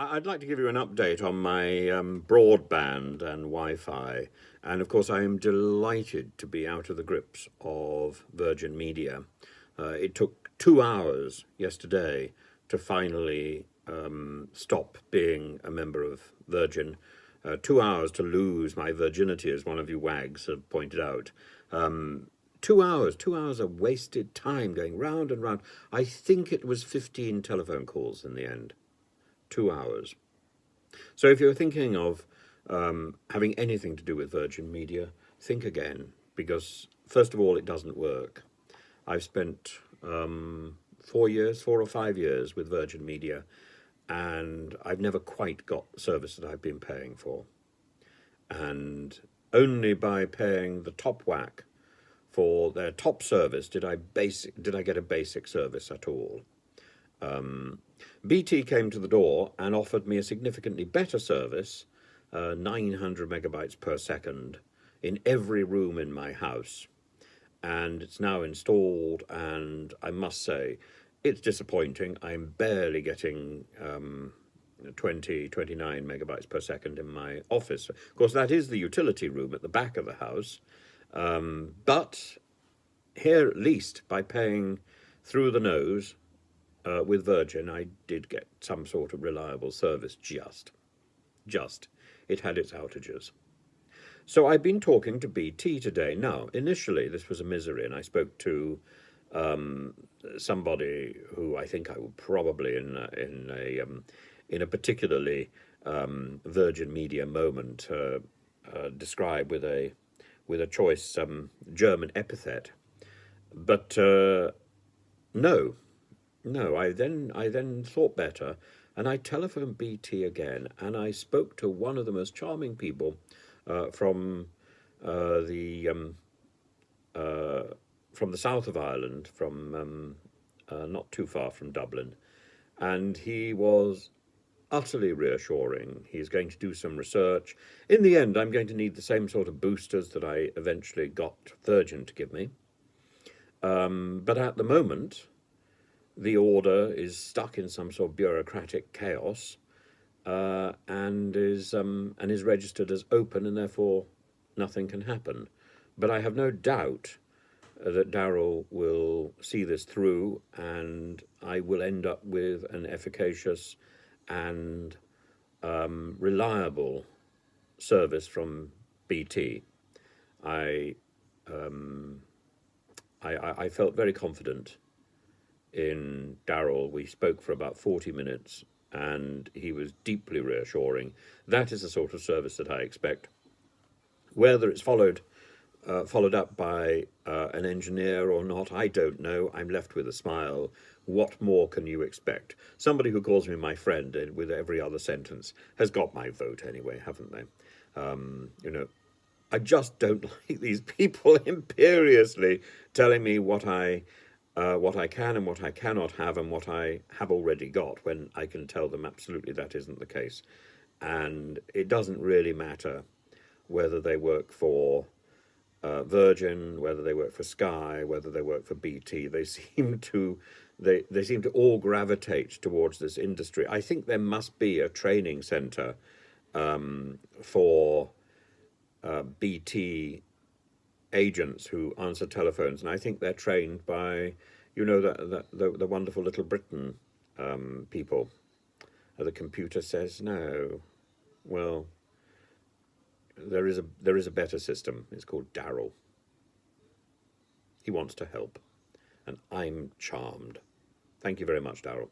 I'd like to give you an update on my broadband and Wi-Fi. And of course, I am delighted to be out of the grips of Virgin Media. It took 2 hours yesterday to finally stop being a member of Virgin. 2 hours to lose my virginity, as one of you wags have pointed out. 2 hours of wasted time going round and round. I think it was 15 telephone calls in the end. 2 hours. So if you're thinking of having anything to do with Virgin Media, think again, because first of all, it doesn't work. I've spent 4 or 5 years with Virgin Media, and I've never quite got the service that I've been paying for. And only by paying the top whack for their top service did I get a basic service at all. BT came to the door and offered me a significantly better service, 900 megabytes per second in every room in my house. And it's now installed, and I must say, it's disappointing. I'm barely getting 29 megabytes per second in my office. Of course, that is the utility room at the back of the house. But here, at least, by paying through the nose, with Virgin, I did get some sort of reliable service, just. It had its outages. So I've been talking to BT today. Now, initially, this was a misery, and I spoke to somebody who I think I would probably, in a particularly Virgin Media moment, describe with a choice German epithet. But no. I then thought better, and I telephoned BT again, and I spoke to one of the most charming people from the south of Ireland, from not too far from Dublin, and he was utterly reassuring. He's going to do some research. In the end, I'm going to need the same sort of boosters that I eventually got Virgin to give me, but at the moment, the order is stuck in some sort of bureaucratic chaos, and is registered as open, and therefore nothing can happen. But I have no doubt that Daryl will see this through, and I will end up with an efficacious and reliable service from BT. I felt very confident in Daryl. We spoke for about 40 minutes, and he was deeply reassuring. That is the sort of service that I expect. Whether it's followed up by an engineer or not, I don't know. I'm left with a smile. What more can you expect? Somebody who calls me my friend with every other sentence has got my vote anyway, haven't they? I just don't like these people imperiously telling me what I can and what I cannot have, and what I have already got, when I can tell them absolutely that isn't the case. And it doesn't really matter whether they work for Virgin, whether they work for Sky, whether they work for BT. They seem to all gravitate towards this industry. I think there must be a training centre for BT agents who answer telephones, and I think they're trained by, the wonderful Little Britain people. The computer says no. Well, there is a better system. It's called Daryl. He wants to help, and I'm charmed. Thank you very much, Daryl.